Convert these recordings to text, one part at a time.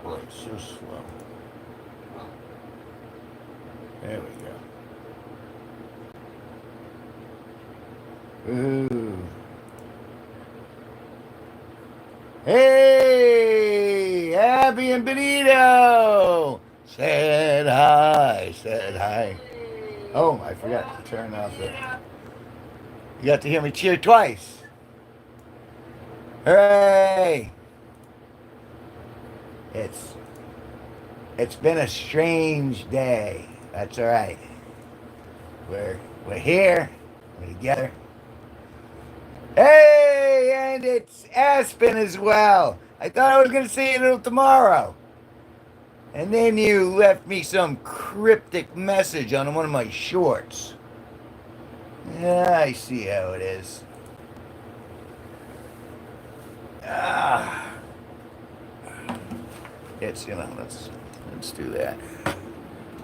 boy, it's so slow. There we go. Ooh. Hey, Abby and Benito said hi, said hi. Oh, I forgot to turn off the. You got to hear me cheer twice. Hooray! It's it's been a strange day. That's all right. We're here. We're together. Hey, and it's Aspen as well. I thought I was gonna see you until tomorrow. And then you left me some cryptic message on one of my shorts. Yeah, I see how it is. Ah, it's let's do that.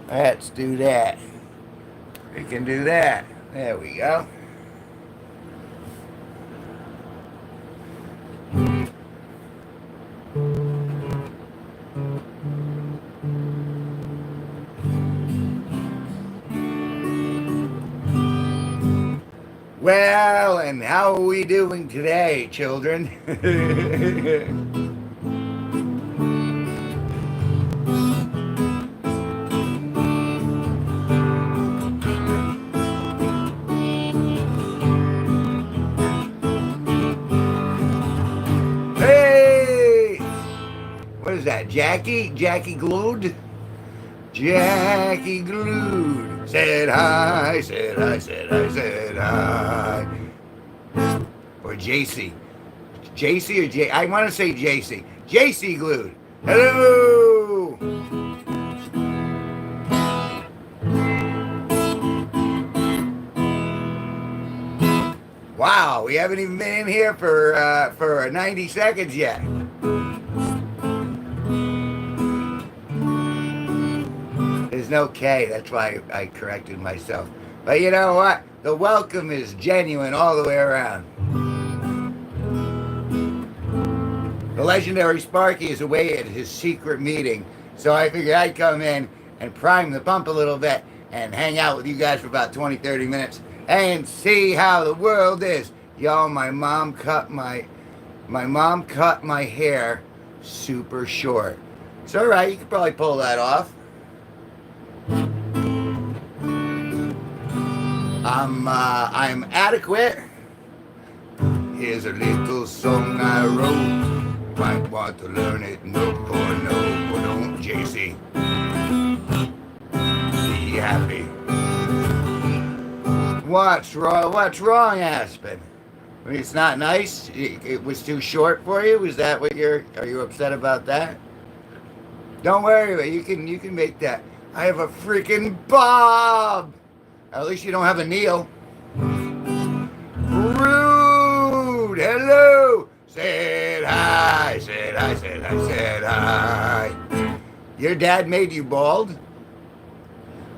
Let's do that. We can do that. There we go. Well, and how are we doing today, children? Hey! What is that, Jackie? Jackie Glued? Jackie Glued said hi, said hi, said hi, said hi. Or JC. JC or J? I want to say JC. JC Glued. Hello! Wow, we haven't even been in here for 90 seconds yet. There's no K, that's why I corrected myself. But you know what? The welcome is genuine all the way around. The legendary Sparky is away at his secret meeting, so I figured I'd come in and prime the pump a little bit and hang out with you guys for about 20, 30 minutes and see how the world is. Y'all, my mom cut my hair super short. It's all right, you could probably pull that off. I'm adequate. Here's a little song I wrote. Might want to learn it, no or no, or don't, JC. Be happy. What's wrong? What's wrong, Aspen? I mean, it's not nice. It was too short for you. Is that what Are you upset about that? Don't worry about it. You can make that. I have a freaking bob. At least you don't have a Neil. Rude. Hello. Said hi. Said hi. Said hi. Said hi. Your dad made you bald?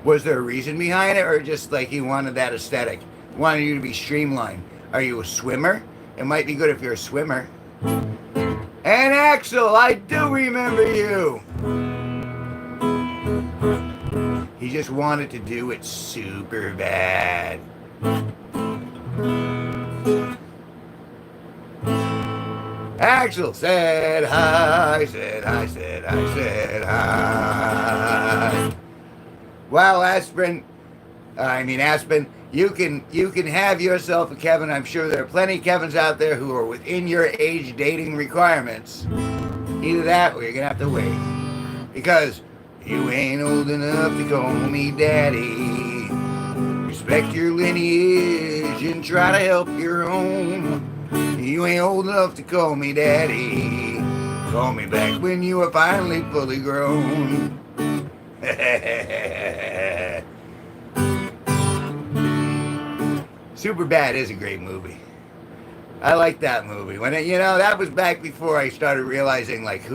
Was there a reason behind it, or just like he wanted that aesthetic? He wanted you to be streamlined. Are you a swimmer? It might be good if you're a swimmer. And Axel, I do remember you. He just wanted to do it super bad. Axel said hi, said hi, said hi, said hi. Well, Aspen, you can have yourself a Kevin. I'm sure there are plenty of Kevins out there who are within your age dating requirements. Either that or you're going to have to wait. Because you ain't old enough to call me daddy. Respect your lineage and try to help your own. You ain't old enough to call me daddy. Call me back when you are finally fully grown. Superbad is a great movie. I like that movie. That was back before I started realizing like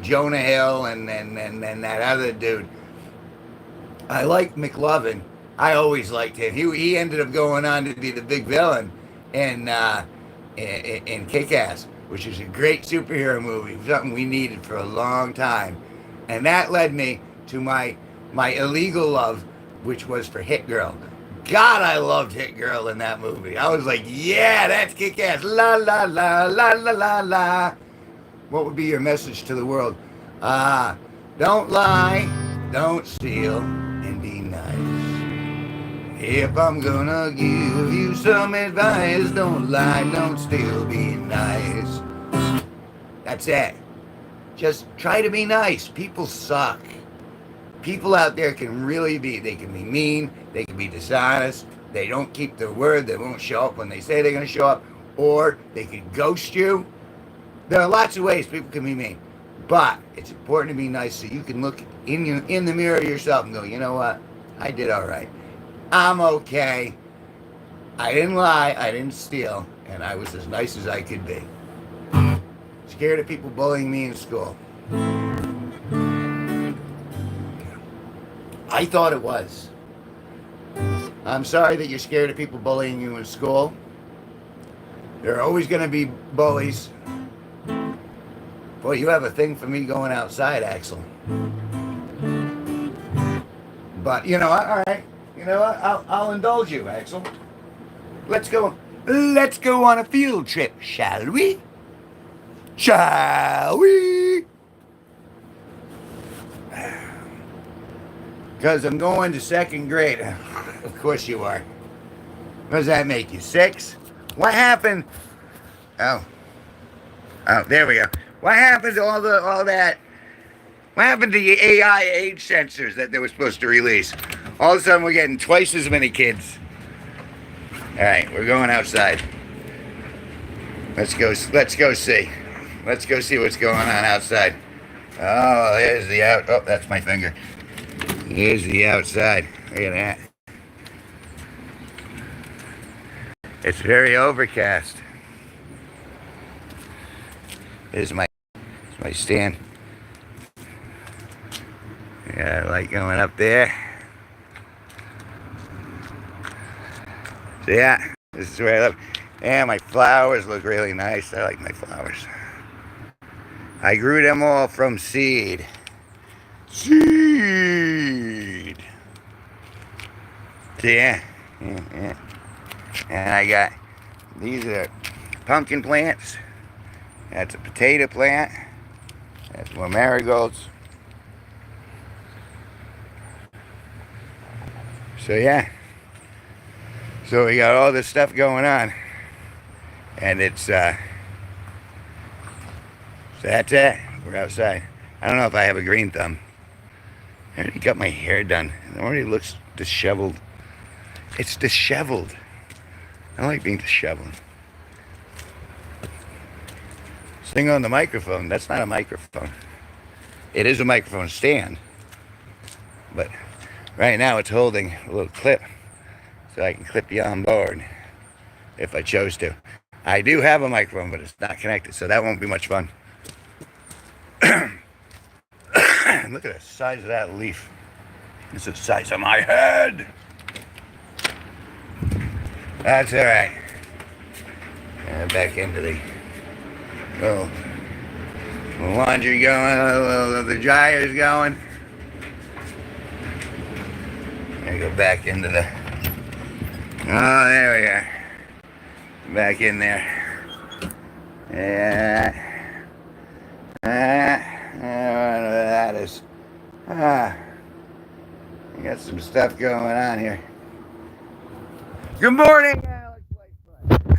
Jonah Hill and that other dude. I liked McLovin. I always liked him. He ended up going on to be the big villain in Kick-Ass. which is a great superhero movie, something we needed for a long time. And that led me to my illegal love, which was for Hit Girl. God, I loved Hit Girl in that movie. I was like, yeah, that's kick-ass. La, la, la, la, la, la, la. What would be your message to the world? Don't lie, don't steal, and be nice. If I'm gonna give you some advice, don't lie, don't steal, be nice. That's it. Just try to be nice. People suck. People out there can really they can be mean, they can be dishonest, they don't keep their word, they won't show up when they say they're going to show up, or they can ghost you. There are lots of ways people can be mean, but it's important to be nice so you can look in the mirror yourself and go, you know what, I did all right. I'm okay. I didn't lie, I didn't steal, and I was as nice as I could be. Scared of people bullying me in school. I thought it was. I'm sorry that you're scared of people bullying you in school. There are always going to be bullies. Boy, you have a thing for me going outside, Axel. But, you know what? All right. You know what? I'll indulge you, Axel. Let's go on a field trip, shall we? Shall we? Because I'm going to second grade. Of course you are. What does that make you, 6? What happened? Oh, there we go. What happened to all that? What happened to the AI age sensors that they were supposed to release? All of a sudden we're getting twice as many kids. All right, we're going outside. Let's go see. Let's go see what's going on outside. Oh, there's the out. Oh, that's my finger. Here's the outside. Look at that. It's very overcast. Here's my stand. Got a light going up there. So yeah, this is where I live. Yeah, my flowers look really nice. I like my flowers. I grew them all from seed. Seed. So yeah. And I got, these are pumpkin plants. That's a potato plant. That's more marigolds. So yeah. So we got all this stuff going on. And it's, so that's it. We're outside. I don't know if I have a green thumb. I already got my hair done. It already looks disheveled. It's disheveled. I like being disheveled. Sing on the microphone. That's not a microphone. It is a microphone stand. But right now it's holding a little clip. So I can clip you on board if I chose to. I do have a microphone, but it's not connected, so that won't be much fun. Look at the size of that leaf. It's the size of my head. That's all right. Back into the laundry going, the dryer's going. I go back into the. Oh, there we are. Back in there. Yeah. That is. I got some stuff going on here. Good morning, Alex Whitefly.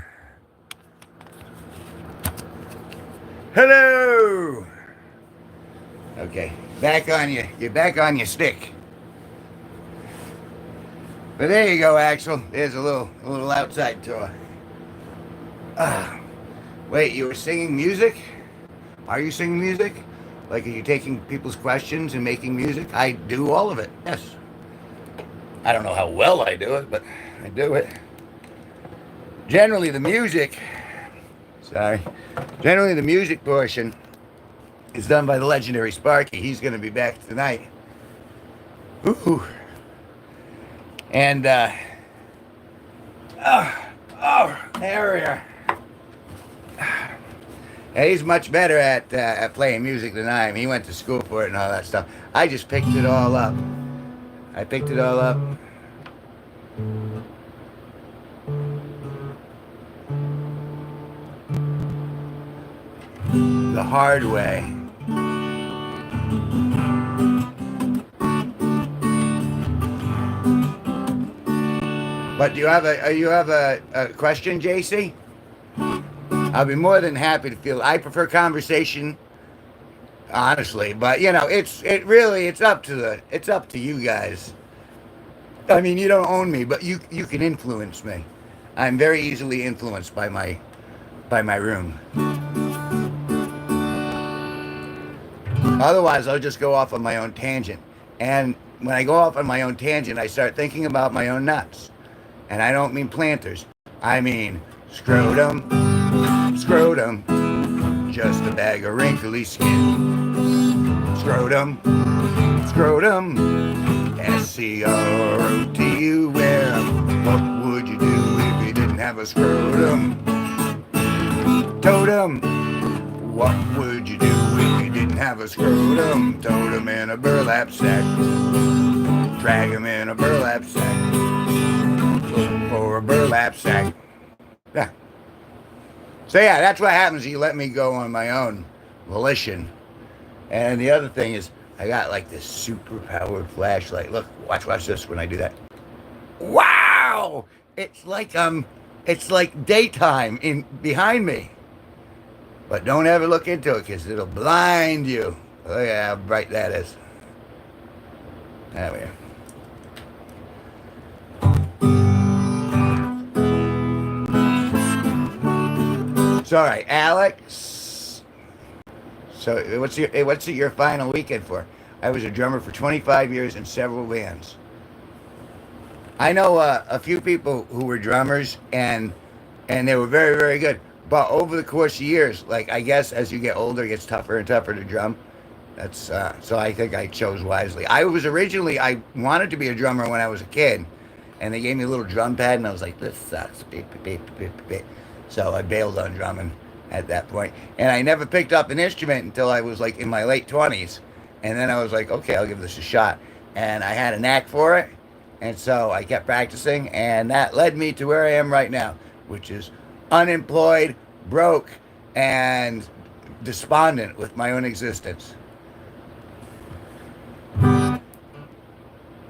Hello. Okay, back on you. You're back on your stick. But there you go, Axel. There's a little outside tour. Wait, you were singing music? Are you singing music? Like, are you taking people's questions and making music? I do all of it, yes. I don't know how well I do it, but I do it. Generally, the music portion is done by the legendary Sparky. He's going to be back tonight. Ooh. And, there we are. And he's much better at playing music than I am. He went to school for it and all that stuff. I just picked it all up. I picked it all up. The hard way. But do you have a question, JC? I'll be more than happy to field. I prefer conversation, honestly, but you know, it's up to you guys. I mean, you don't own me, but you can influence me. I'm very easily influenced by my room. Otherwise, I'll just go off on my own tangent. And when I go off on my own tangent, I start thinking about my own nuts. And I don't mean planters. I mean scrotum, scrotum, just a bag of wrinkly skin. Scrotum, scrotum, SCROTUM. What would you do if you didn't have a scrotum? Totem, what would you do if you didn't have a scrotum? Totem in a burlap sack, drag him in a burlap sack, for a burlap sack. Yeah. So yeah, that's what happens. You let me go on my own volition. And the other thing is, I got like this super powered flashlight. Look, watch this when I do that. Wow! It's like daytime in behind me. But don't ever look into it because it'll blind you. Look at how bright that is. There we are. It's all right, Alex. So what's your final weekend for? I was a drummer for 25 years in several bands. I know a few people who were drummers and they were very, very good. But over the course of years, like I guess as you get older, it gets tougher and tougher to drum. That's so I think I chose wisely. I wanted to be a drummer when I was a kid, and they gave me a little drum pad, and I was like, this sucks. So I bailed on drumming at that point, and I never picked up an instrument until I was like in my late 20s, and then I was like, okay, I'll give this a shot, and I had a knack for it, and so I kept practicing, and that led me to where I am right now, which is unemployed, broke, and despondent with my own existence.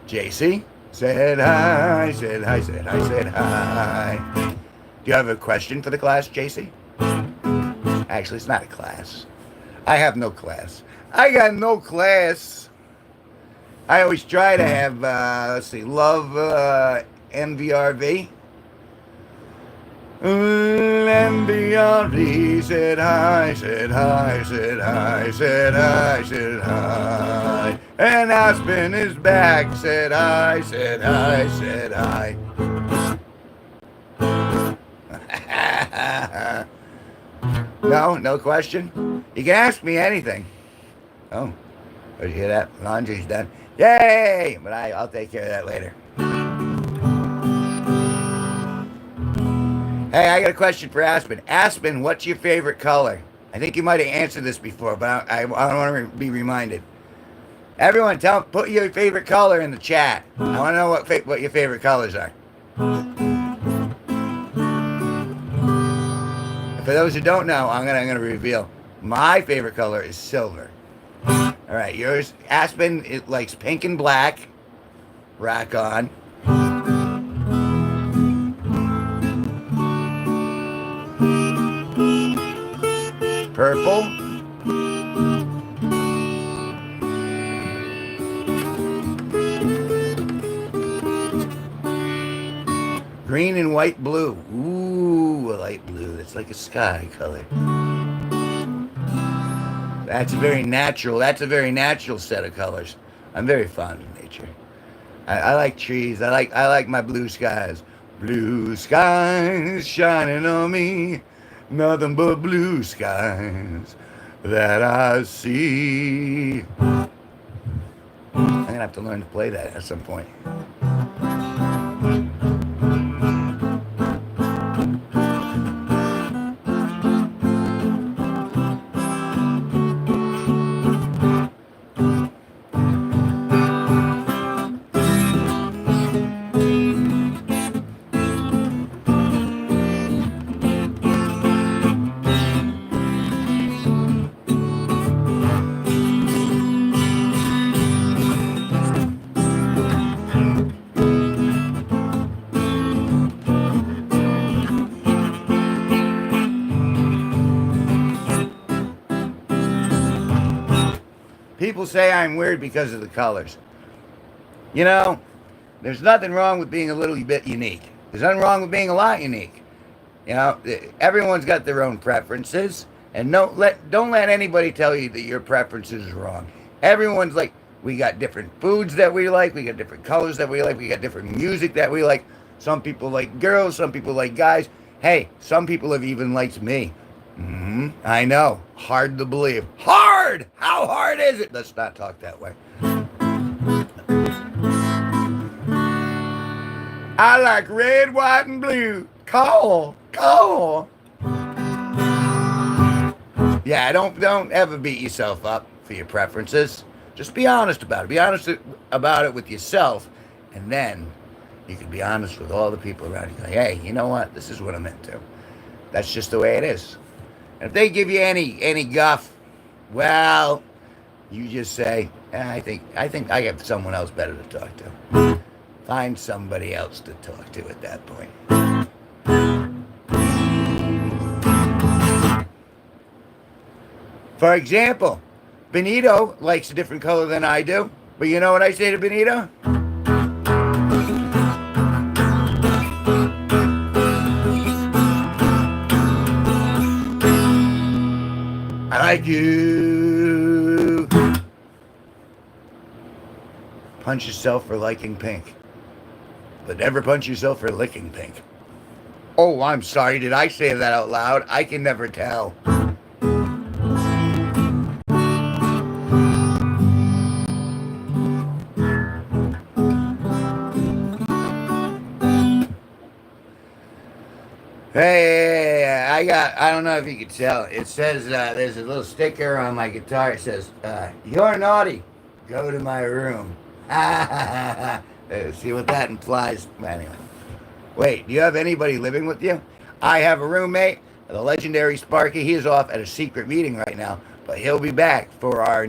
JC said hi, said hi, said hi, said hi. Do you have a question for the class, JC? Actually, it's not a class. I have no class. I got no class. I always try to have, love MVRV. MVRV said hi, said hi, said hi, said hi, said hi. And Aspen is back, said hi, said hi, said hi. No question? You can ask me anything. Oh, did you hear that? Laundry's done. Yay! But I'll take care of that later. Hey, I got a question for Aspen. Aspen, what's your favorite color? I think you might have answered this before, but I don't want to be reminded. Everyone, put your favorite color in the chat. I want to know what your favorite colors are. For those who don't know, I'm gonna reveal. My favorite color is silver. All right, yours, Aspen, it likes pink and black. Rock on. Purple. Green and white blue. Ooh, a light blue. That's like a sky color. That's a very natural set of colors. I'm very fond of nature. I like trees. I like my blue skies. Blue skies shining on me. Nothing but blue skies that I see. I'm gonna have to learn to play that at some point. people say I'm weird because of the colors. You know, there's nothing wrong with being a little bit unique. There's nothing wrong with being a lot unique. You know, everyone's got their own preferences, and don't let anybody tell you that your preferences is wrong. Everyone's like, we got different foods that we like, we got different colors that we like, we got different music that we like. Some people like girls, some people like guys. Hey, some people have even liked me. I know, hard to believe. Hard! How hard is it? Let's not talk that way. I like red, white, and blue. Call. Yeah, don't ever beat yourself up for your preferences. Just be honest about it. Be honest about it with yourself, and then you can be honest with all the people around you. Like, hey, you know what? This is what I'm into. That's just the way it is. And if they give you any guff, well, you just say, I think I have someone else better to talk to. Find somebody else to talk to at that point. For example, Benito likes a different color than I do. But you know what I say to Benito? I like you. Punch yourself for liking pink. But never punch yourself for licking pink. Oh, I'm sorry. Did I say that out loud? I can never tell. Hey, I don't know if you can tell. It says, there's a little sticker on my guitar. It says, you're naughty. Go to my room. See what that implies? Anyway. Wait, do you have anybody living with you? I have a roommate, the legendary Sparky. He is off at a secret meeting right now, but he'll be back for our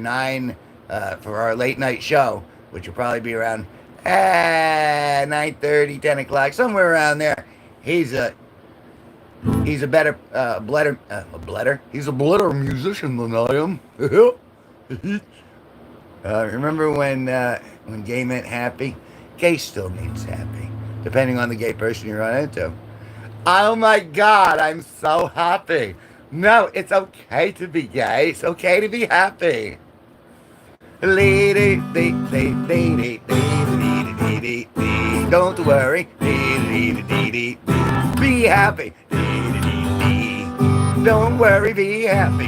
for our late night show, which will probably be around 9:30, 10 o'clock, somewhere around there. He's a better He's a better musician than I am. Remember when gay meant happy? Gay still means happy, depending on the gay person you run into. Oh my God, I'm so happy. No, it's okay to be gay. It's okay to be happy. Don't worry. Be happy. Don't worry, be happy.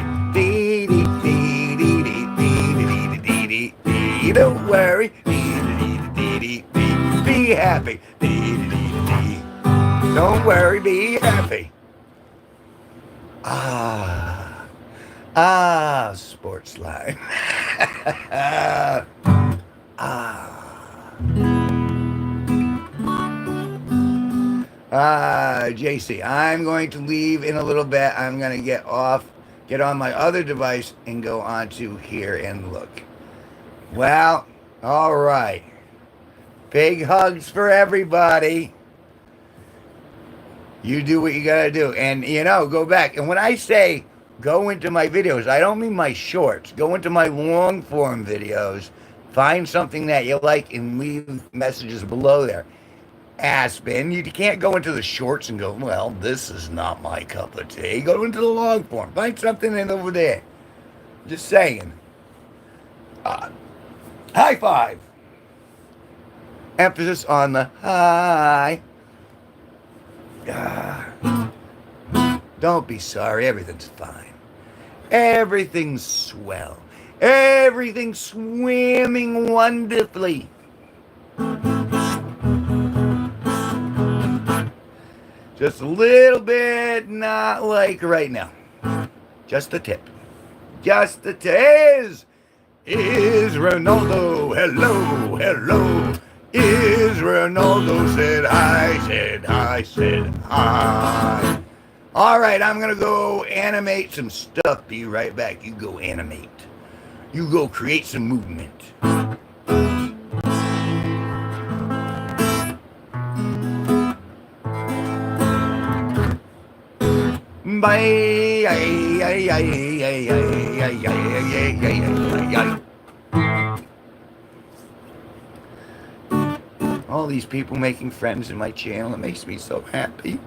Don't worry. Be happy. Don't worry, be happy. Sports line. JC, I'm going to leave in a little bit. I'm going to get on my other device and go onto here and look. Well, all right. Big hugs for everybody. You do what you gotta do. And, go back. And when I say go into my videos, I don't mean my shorts. Go into my long form videos. Find something that you like and leave messages below there. Aspen, you can't go into the shorts and go, well, this is not my cup of tea. Go into the long form. Find something in over there. Just saying. High five. Emphasis on the high. Don't be sorry. Everything's fine. Everything's swell. Everything's swimming wonderfully. Just a little bit not like right now. Just the tip. Just the tip. Is Ronaldo. Hello. Is Ronaldo said hi. All right, I'm going to go animate some stuff. Be right back. You go animate. You go create some movement. Bye. all these people making friends in my channel. It makes me so happy.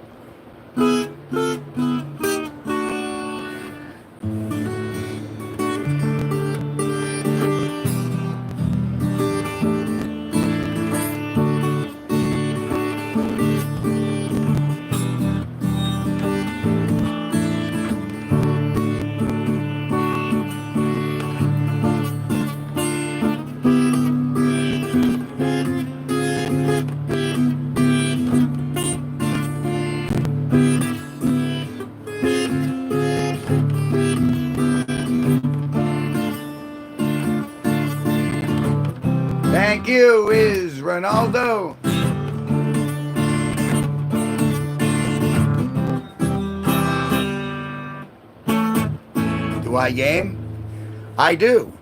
Thank you, is Ronaldo. Do I game? I do.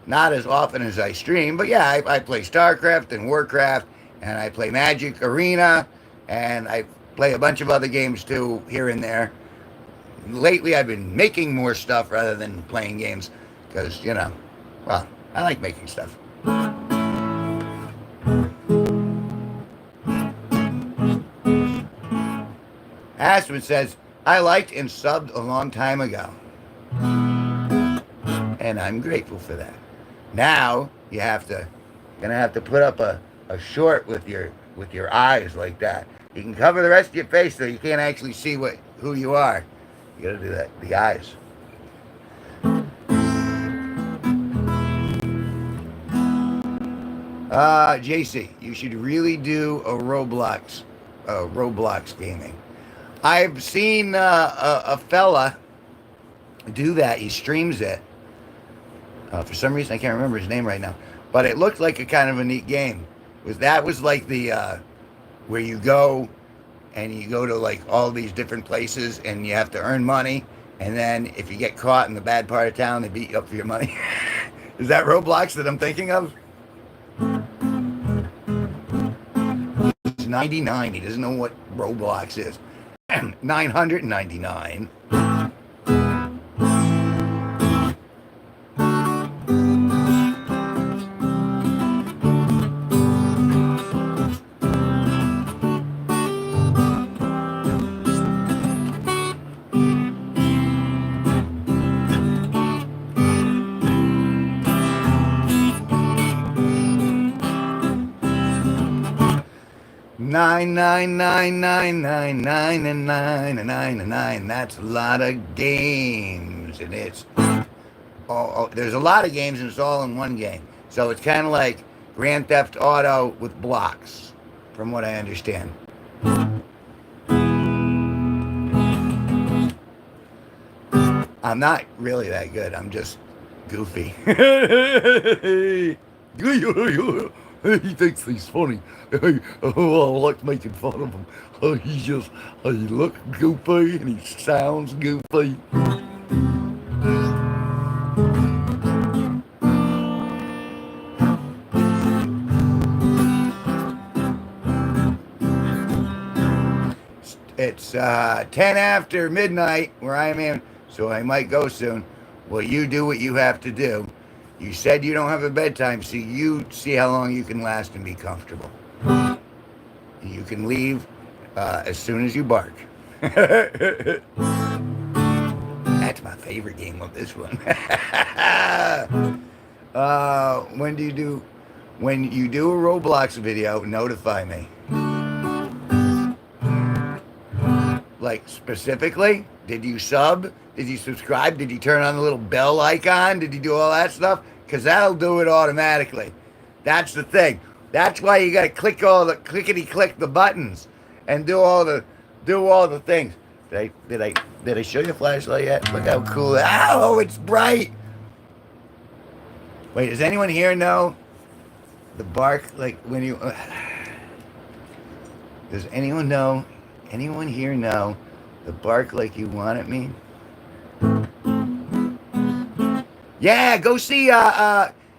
Not as often as I stream, but yeah, I play StarCraft and Warcraft, and I play Magic Arena, and I play a bunch of other games too, here and there. Lately, I've been making more stuff rather than playing games, because, you know, well, I like making stuff. Aspen says, I liked and subbed a long time ago. And I'm grateful for that. Now you're gonna have to put up a short with your eyes like that. You can cover the rest of your face so you can't actually see who you are. You gotta do that, the eyes. JC, you should really do a Roblox gaming. I've seen a fella do that. He streams it. For some reason, I can't remember his name right now. But it looked like a kind of a neat game. That was like the where you go and you go to like all these different places and you have to earn money. And then if you get caught in the bad part of town, they beat you up for your money. Is that Roblox that I'm thinking of? It's 99. He doesn't know what Roblox is. 999. Nine, nine, nine, nine, nine, nine, and nine, and nine, and nine. That's a lot of games, and it's there's a lot of games, and it's all in one game. So it's kind of like Grand Theft Auto with blocks, from what I understand. I'm not really that good. I'm just goofy. He thinks he's funny. I like making fun of him. He looks goofy and he sounds goofy. It's 10 after midnight where I am, so I might go soon. Well, you do what you have to do. You said you don't have a bedtime, so you see how long you can last and be comfortable. You can leave as soon as you bark. That's my favorite game of this one. When you do a Roblox video, notify me. Like specifically, did you sub? Did you subscribe? Did you turn on the little bell icon? Did you do all that stuff? Because that'll do it automatically. That's the thing. That's why you got to clickety-click the buttons and do all the things. Did I show you a flashlight yet? Look how cool. Oh, it's bright. Wait, does anyone here know the bark like when you? Does anyone know? Anyone here know the bark like you want it mean? Yeah, go see,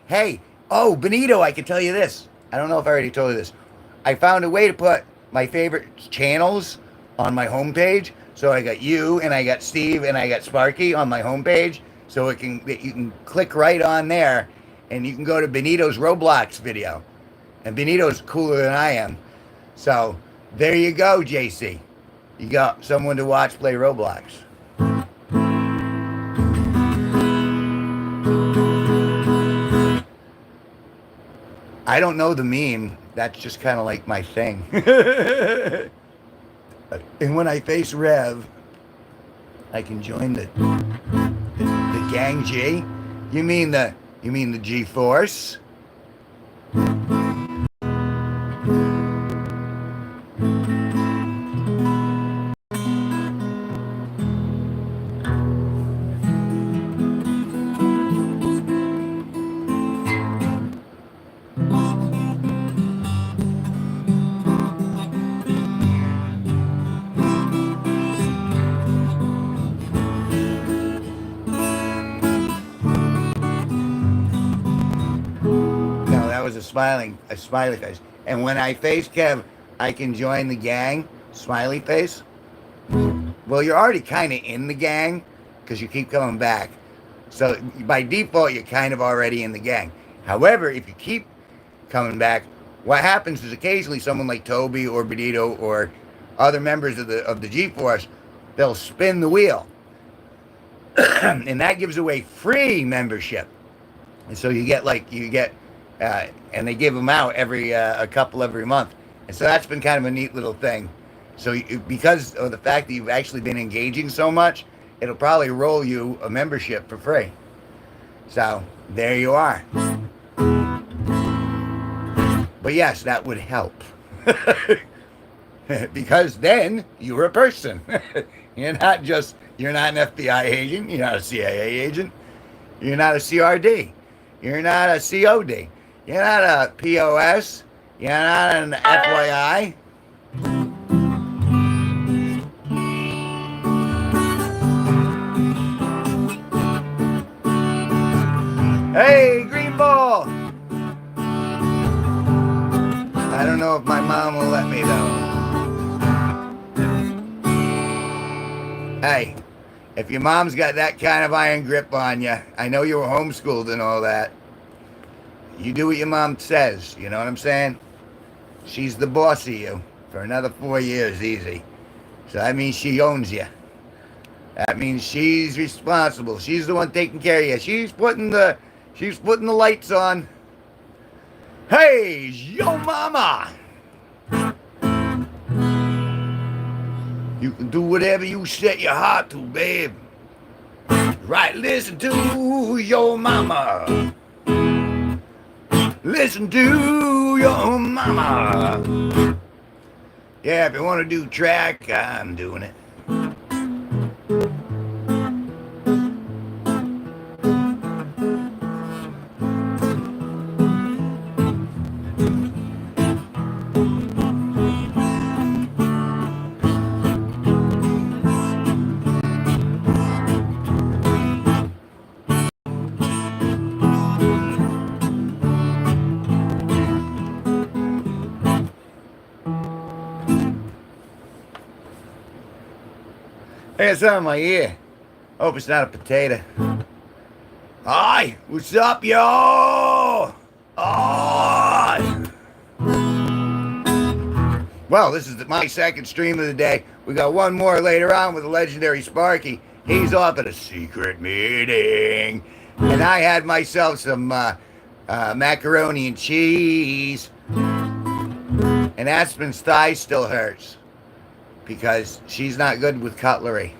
hey, oh, Benito, I can tell you this. I don't know if I already told you this. I found a way to put my favorite channels on my homepage. So I got you, and I got Steve, and I got Sparky on my homepage. So you can click right on there, and you can go to Benito's Roblox video. And Benito's cooler than I am. So there you go, JC. You got someone to watch play Roblox. I don't know the meme. That's just kind of like my thing. And when I face Rev, I can join the gang G. You mean the G Force? No, that was a smiley face. And when I face Kev, I can join the gang, smiley face. Well, you're already kind of in the gang because you keep coming back. So by default, you're kind of already in the gang. However, if you keep coming back, what happens is occasionally someone like Toby or Benito or other members of the G-Force, they'll spin the wheel. And that gives away free membership. And so you get, and they give them out a couple every month. And so that's been kind of a neat little thing. So because of the fact that you've actually been engaging so much, it'll probably roll you a membership for free. So there you are. But yes, that would help. Because then you're a person. You're not an FBI agent. You're not a CIA agent. You're not a CRD. You're not a COD. You're not a POS. You're not an FYI. Hey, green ball! I don't know if my mom will let me, though. Hey, if your mom's got that kind of iron grip on you, I know you were homeschooled and all that. You do what your mom says, you know what I'm saying? She's the boss of you for another 4 years, easy. So that means she owns you. That means she's responsible. She's the one taking care of you. She's putting the lights on. Hey, yo mama! You can do whatever you set your heart to, babe. Right, listen to your mama. Listen to your mama. Yeah, if you want to do track, I'm doing it. Hey, it's on my ear. Hope it's not a potato. Hi, what's up, yo? Hi. Well, this is my second stream of the day. We got one more later on with the legendary Sparky. He's off at a secret meeting. And I had myself some macaroni and cheese. And Aspen's thigh still hurts because she's not good with cutlery.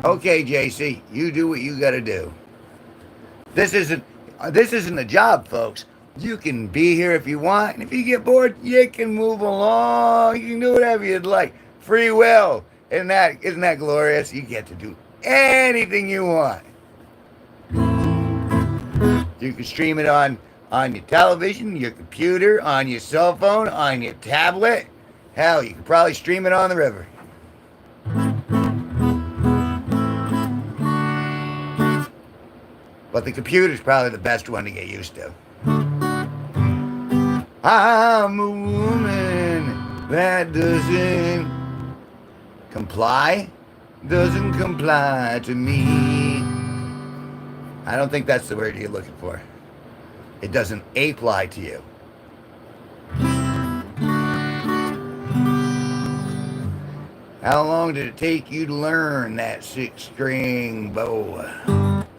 Okay, JC, you do what you gotta do. This isn't a job, folks. You can be here if you want, and if you get bored, you can move along. You can do whatever you'd like. Free will. Isn't that glorious? You get to do anything you want. You can stream it on your television, your computer, on your cell phone, on your tablet. Hell, you could probably stream it on the river. But the computer's probably the best one to get used to. I'm a woman that doesn't comply to me. I don't think that's the word you're looking for. It doesn't apply to you. How long did it take you to learn that 6-string bow?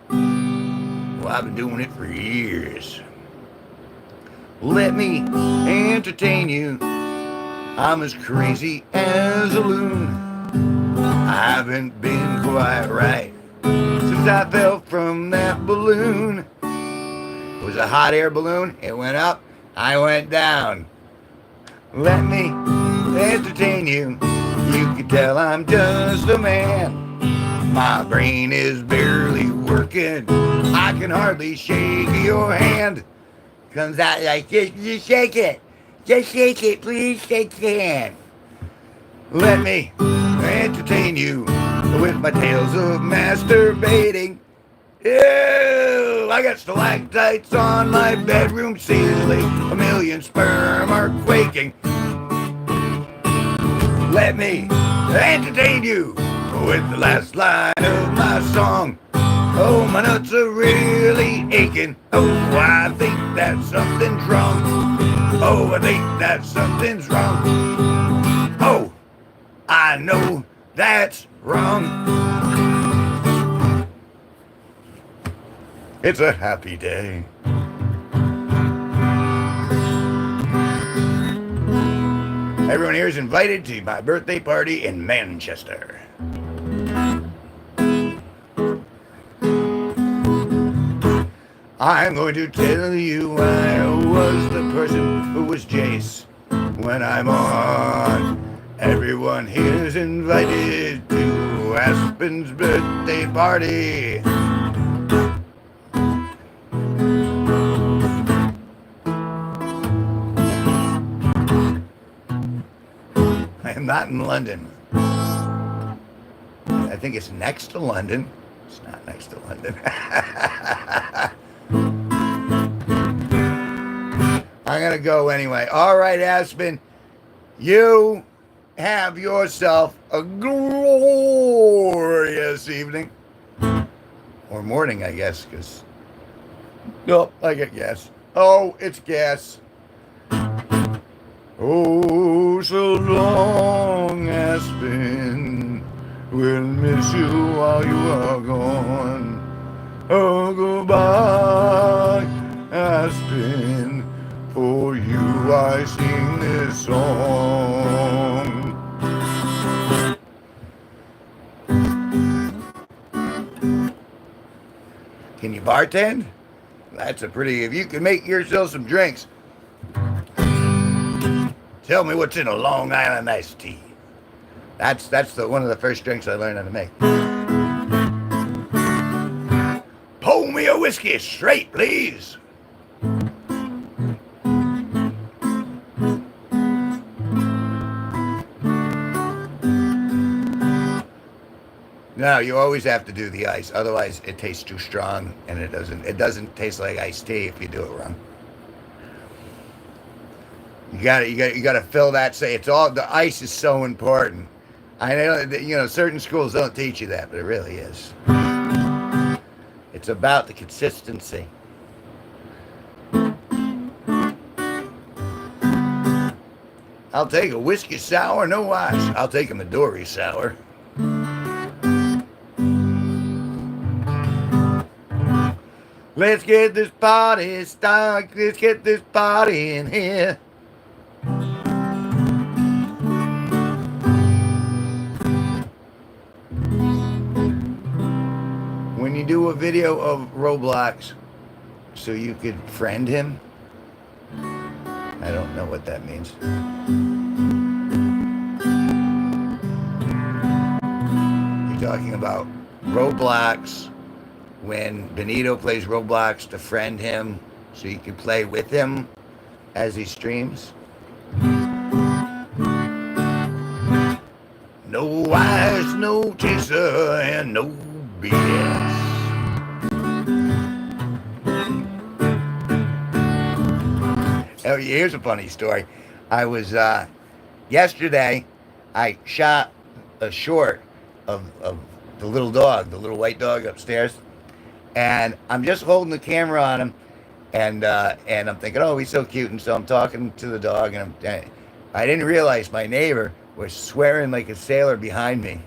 Well, I've been doing it for years. Let me entertain you. I'm as crazy as a loon. I haven't been quite right since I fell from that balloon. It was a hot air balloon. It went up. I went down. Let me entertain you. You can tell I'm just a man. My brain is barely working. I can hardly shake your hand. Comes out like this. Just shake it. Just shake it, please. Shake your hand. Let me entertain you with my tales of masturbating. Ew, I got stalactites on my bedroom ceiling. A million sperm are quaking. Let me entertain you with the last line of my song. Oh, my nuts are really aching. Oh, I think that something's wrong. Oh, I think that something's wrong. Oh, I know that's wrong. It's a happy day. Everyone here is invited to my birthday party in Manchester. I'm going to tell you I was the person who was Jace when I'm on. Everyone here's invited to Aspen's birthday party. I am not in London. I think it's next to London. It's not next to London. I'm going to go anyway. All right, Aspen. You have yourself a glorious evening. Or morning, I guess, because... Nope, I get gas. Oh, it's gas. Oh, so long, Aspen. We'll miss you while you are gone. Oh, goodbye, Aspen. For you I sing this song. Can you bartend? That's a pretty... If you can make yourself some drinks. Tell me what's in a Long Island iced tea. That's one of the first drinks I learned how to make. Pour me a whiskey straight, please. No, you always have to do the ice. Otherwise, it tastes too strong, and it doesn't taste like iced tea if you do it wrong. You gotta fill that. Say it's all the ice is so important. I know that, certain schools don't teach you that, but it really is. It's about the consistency. I'll take a whiskey sour, no ice. I'll take a Midori sour. Let's get this party started. Let's get this party in here. When you do a video of Roblox so you could friend him, I don't know what that means. You're talking about Roblox when Benito plays Roblox to friend him so you can play with him as he streams. no chaser and no BS. Oh, here's a funny story. I was yesterday. I shot a short of the little dog, the little white dog upstairs, and I'm just holding the camera on him, and I'm thinking, oh, he's so cute, and so I'm talking to the dog, and I didn't realize my neighbor was swearing like a sailor behind me,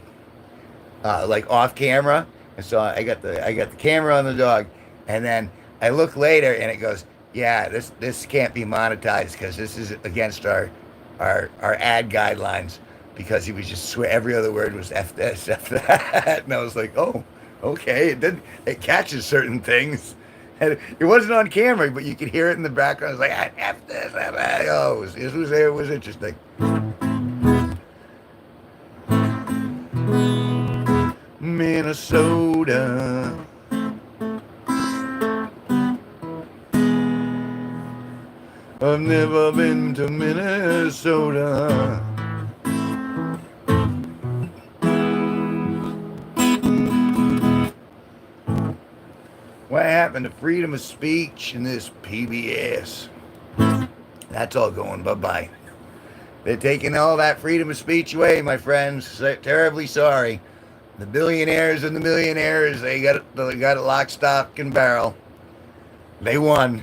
like off camera, and so I got the camera on the dog, and then I look later, and it goes, yeah, this can't be monetized because this is against our ad guidelines because he was just swear every other word was f this f that, and I was like, oh, okay, it catches certain things. And it wasn't on camera, but you could hear it in the background. It was like, ah, F this, F that. Oh, it was interesting. Minnesota. I've never been to Minnesota. What happened to freedom of speech in this PBS? That's all going bye-bye. They're taking all that freedom of speech away, my friends. Terribly sorry. The billionaires and the millionaires, they got it lock, stock, and barrel. They won.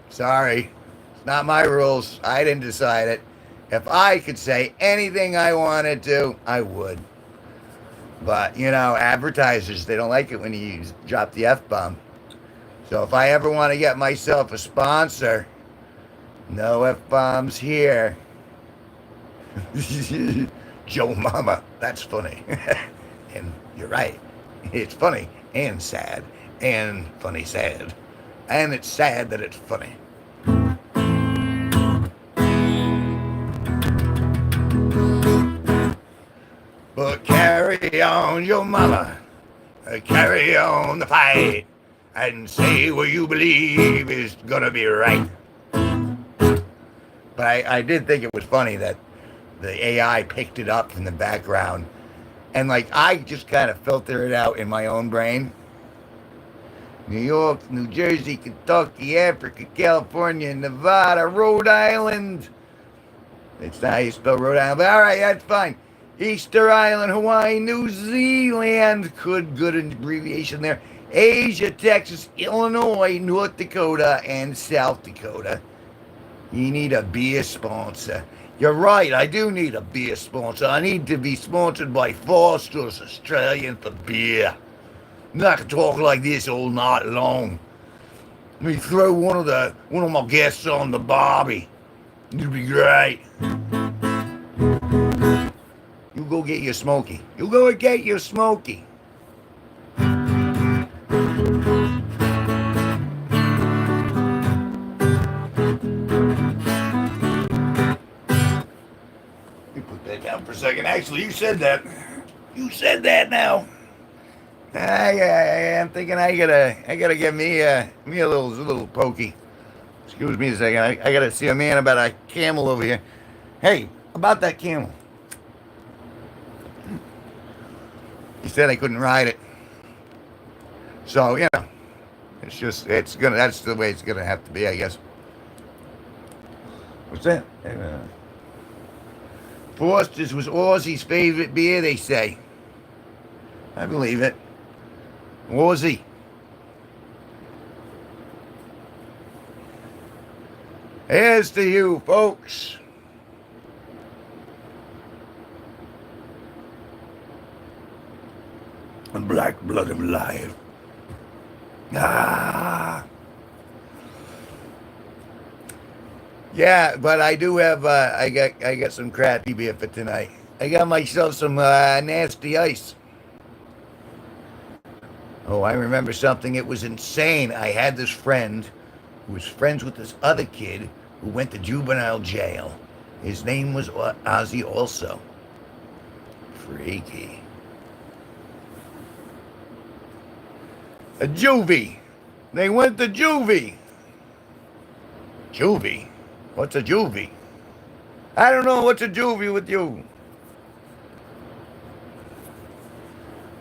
Sorry. It's not my rules. I didn't decide it. If I could say anything I wanted to, I would. But, advertisers, they don't like it when you drop the F-bomb. So if I ever want to get myself a sponsor, no F-bombs here. Joe Mama, that's funny. And you're right. It's funny and sad and funny sad. And it's sad that it's funny. But carry on, your mama. Carry on the fight. And say what you believe is gonna be right. But I did think it was funny that the AI picked it up from the background. And I just kind of filter it out in my own brain. New York, New Jersey, Kentucky, Africa, California, Nevada, Rhode Island. It's not how you spell Rhode Island, but all right, that's fine. Easter Island, Hawaii, New Zealand. Good abbreviation there. Asia, Texas, Illinois, North Dakota, and South Dakota. You need a beer sponsor. You're right, I do need a beer sponsor. I need to be sponsored by Foster's Australian for beer. I'm not gonna talk like this all night long. Let me throw one of my guests on the Barbie. It'll be great. You go get your Smoky. You go get your Smoky. Down for a second. Actually, you said that. You said that now. I'm thinking I gotta get me a little pokey. Excuse me a second. I gotta see a man about a camel over here. Hey, about that camel. He said I couldn't ride it. So that's the way it's gonna have to be, I guess. What's that? Foster's was Aussie's favorite beer, they say. I believe it. Aussie. Here's to you, folks. A black blood of life. Ah. Yeah, but I do have, I got some crappy beer for tonight. I got myself some nasty ice. Oh, I remember something. It was insane. I had this friend who was friends with this other kid who went to juvenile jail. His name was Ozzy also. Freaky. A juvie. They went to juvie. Juvie? What's a juvie? I don't know what's a juvie with you.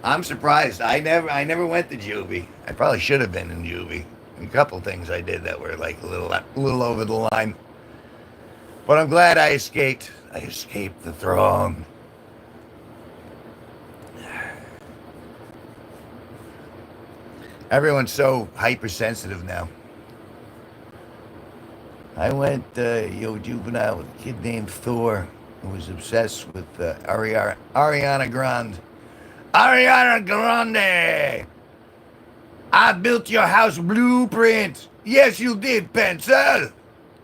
I'm surprised. I never went to juvie. I probably should have been in juvie. A couple things I did that were like a little over the line. But I'm glad I escaped. I escaped the throng. Everyone's so hypersensitive now. I went, juvenile with a kid named Thor who was obsessed with Ariana Grande. Ariana Grande! I built your house blueprint. Yes, you did, pencil.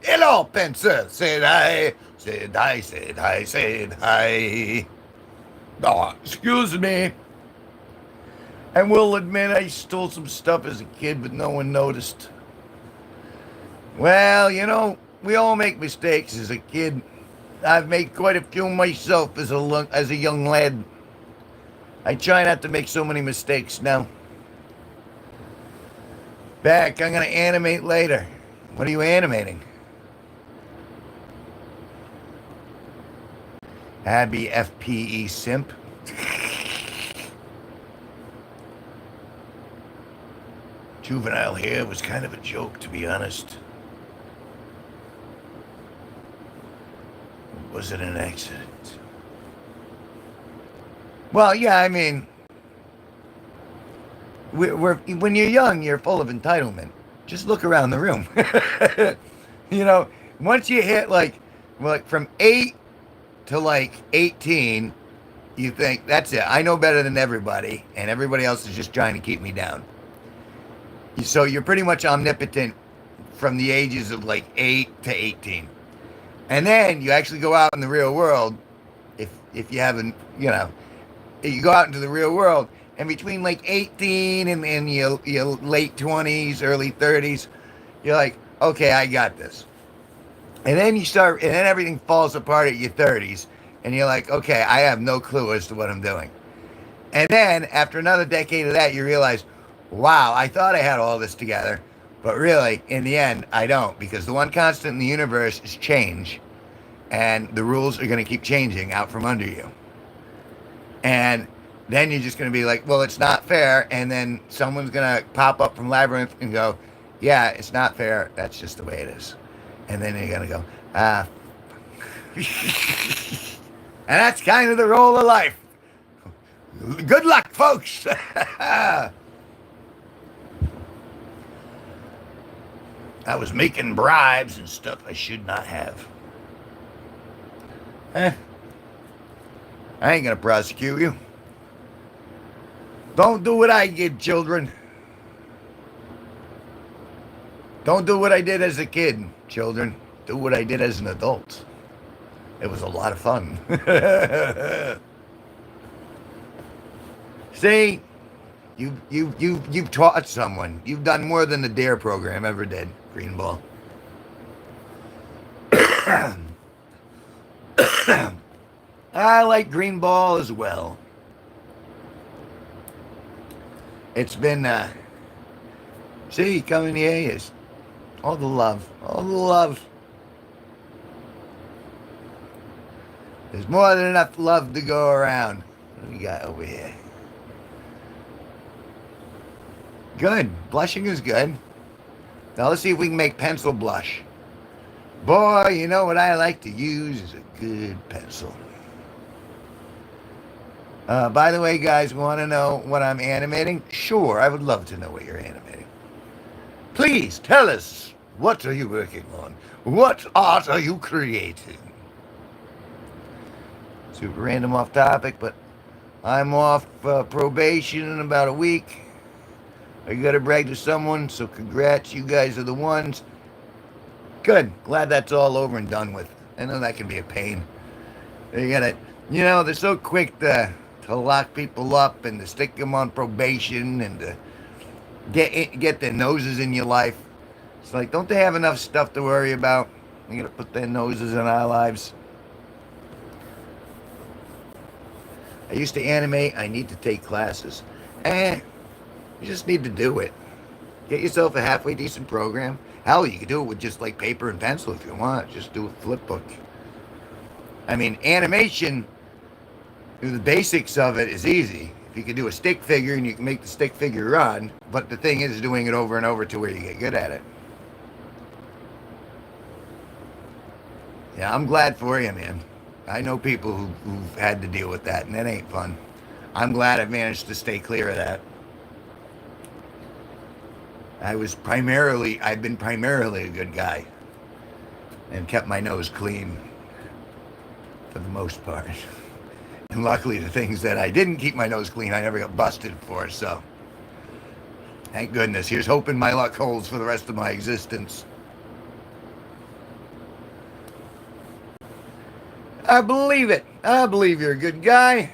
Hello, pencil. Said I. Said I. Said I. Said I. Oh, excuse me. I will admit I stole some stuff as a kid, but no one noticed. Well, we all make mistakes as a kid. I've made quite a few myself as a young lad. I try not to make so many mistakes now. Back, I'm gonna animate later. What are you animating? Abby FPE simp. Juvenile here was kind of a joke, to be honest. Was it an accident? Well, yeah, I mean, when you're young, you're full of entitlement. Just look around the room. Once you hit like from 8 to like 18, you think, that's it. I know better than everybody, and everybody else is just trying to keep me down. So you're pretty much omnipotent from the ages of like 8 to 18. And then you actually go out in the real world, if you haven't, you go out into the real world, and between like 18 and your late 20s, early 30s, you're like, okay, I got this. And then and then everything falls apart at your 30s, and you're like, okay, I have no clue as to what I'm doing. And then after another decade of that, you realize, wow, I thought I had all this together, but really, in the end, I don't, because the one constant in the universe is change, and the rules are going to keep changing out from under you. And then you're just going to be like, well, it's not fair, and then someone's going to pop up from Labyrinth and go, yeah, it's not fair, that's just the way it is. And then you're going to go, ah. And that's kind of the roll of life. Good luck, folks. I was making bribes and stuff I should not have. I ain't gonna prosecute you. Don't do what I did, children. Don't do what I did as a kid, children. Do what I did as an adult. It was a lot of fun. See, you've taught someone. You've done more than the DARE program ever did, Greenball. I like Greenball as well. It's been, see, coming here is all the love, all the love. There's more than enough love to go around. What do we got over here? Good. Blushing is good. Now let's see if we can make pencil blush. Boy, you know what I like to use is a good pencil. By the way, guys, want to know what I'm animating? Sure, I would love to know what you're animating. Please tell us, what are you working on? What art are you creating? Super random off topic, but I'm off probation in about a week. I gotta brag to someone, so congrats, you guys are the ones. Good, glad that's all over and done with. I know that can be a pain. They gotta, they're so quick to lock people up and to stick them on probation and to get their noses in your life. It's like, don't they have enough stuff to worry about? They gotta put their noses in our lives. I used to animate, I need to take classes. You just need to do it. Get yourself a halfway decent program. Hell, you could do it with just like paper and pencil if you want. Just do a flip book. I mean, animation, the basics of it is easy. You can do a stick figure and you can make the stick figure run, but the thing is doing it over and over to where you get good at it. Yeah, I'm glad for you, man. I know people who've had to deal with that, and it ain't fun. I'm glad I've managed to stay clear of that. I've been primarily a good guy and kept my nose clean for the most part. And luckily, the things that I didn't keep my nose clean, I never got busted for, so thank goodness. Here's hoping my luck holds for the rest of my existence. I believe it. I believe you're a good guy.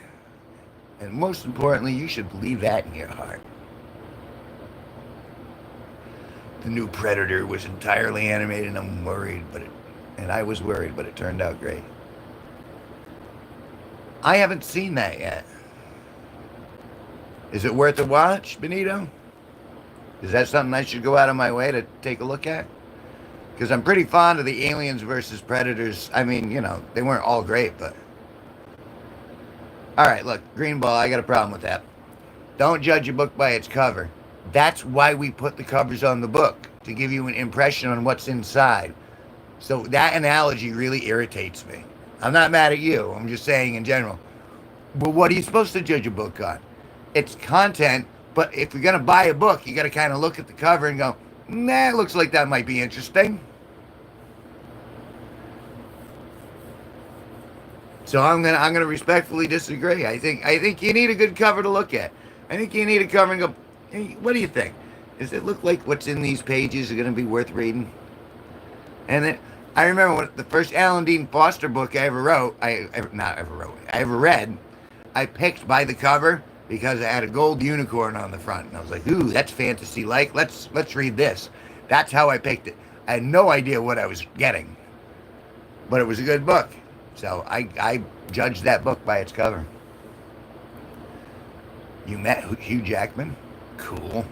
And most importantly, you should believe that in your heart. The new Predator was entirely animated, and I'm worried, and I was worried, but it turned out great. I haven't seen that yet. Is it worth a watch, Benito? Is that something I should go out of my way to take a look at? Because I'm pretty fond of the Aliens versus Predators. I mean, they weren't all great, but... All right, look, Greenball, I got a problem with that. Don't judge a book by its cover. That's why we put the covers on the book, to give you an impression on what's inside. So that analogy really irritates me. I'm not mad at you. I'm just saying in general. But what are you supposed to judge a book on? It's content, but if you're going to buy a book, you got to kind of look at the cover and go, nah, it looks like that might be interesting. So I'm gonna respectfully disagree. I think you need a good cover to look at. I think you need a cover and go, hey, what do you think? Does it look like what's in these pages are going to be worth reading? And then I remember when the first Alan Dean Foster book I ever read, I picked by the cover because it had a gold unicorn on the front, and I was like, ooh, that's fantasy-like. Let's read this. That's how I picked it. I had no idea what I was getting, but it was a good book. So I judged that book by its cover. You met Hugh Jackman? Cool.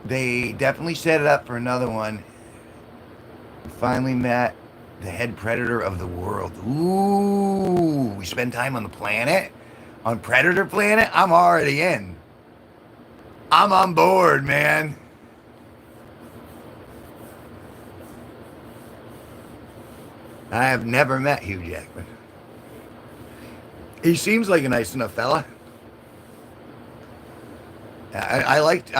They definitely set it up for another one. Finally met the head predator of the world. Ooh, we spend time on the planet? On Predator Planet? I'm already in. I'm on board, man. I have never met Hugh Jackman. He seems like a nice enough fella. I liked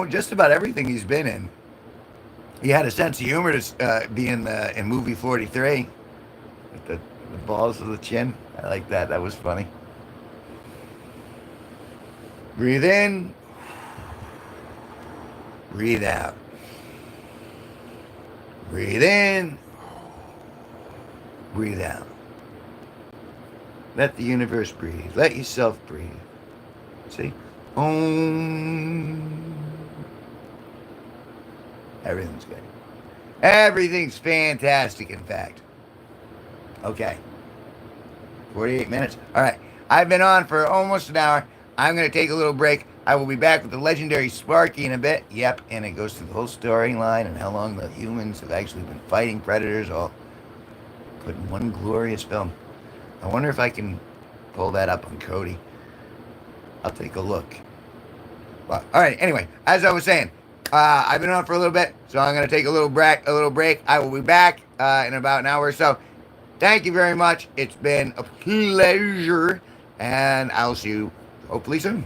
just about everything he's been in. He had a sense of humor to be in movie 43 with the balls of the chin. I like that. That was funny. Breathe in. Breathe out. Breathe in. Breathe out. Let the universe breathe. Let yourself breathe. See? Everything's good. Everything's fantastic, in fact. Okay. 48 minutes. All right. I've been on for almost an hour. I'm going to take a little break. I will be back with the legendary Sparky in a bit. Yep. And it goes through the whole storyline and how long the humans have actually been fighting predators, all put in one glorious film. I wonder if I can pull that up on Cody. I'll take a look. Well, all right. Anyway, as I was saying, I've been on for a little bit, so I'm going to take a little break. I will be back in about an hour or so. Thank you very much. It's been a pleasure, and I'll see you hopefully soon.